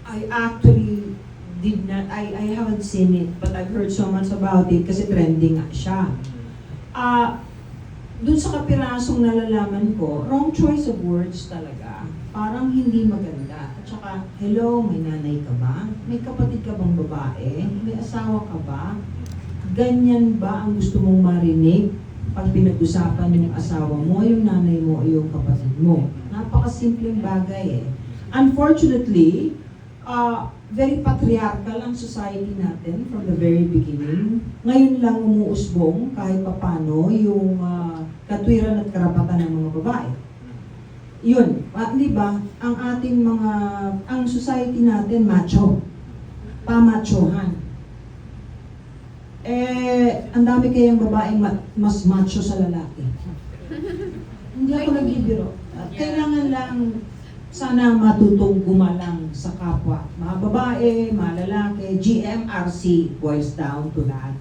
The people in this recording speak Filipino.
I actually did not, I haven't seen it, but I've heard so much about it kasi trending nga siya. Dun sa kapirasong nalalaman ko, wrong choice of words talaga. Parang hindi maganda. At saka, hello, may nanay ka ba? May kapatid ka bang babae? May asawa ka ba? Ganyan ba ang gusto mong marinig pag pinag-usapan yung asawa mo, yung nanay mo, o yung kapatid mo? Napakasimpleng bagay eh. Unfortunately, very patriarchal ang society natin from the very beginning. Ngayon lang umuusbong kahit papano yung katwiran at karapatan ng mga babae. Yun, di ba? Ang ating ang society natin macho. Pamachohan. Ang dami kayang babaeng mas macho sa lalaki. Hindi ako nagbibiro. Kailangan lang sana matutong gumalang sa kapwa. Mga babae, mga lalaki, GMRC boils down to that.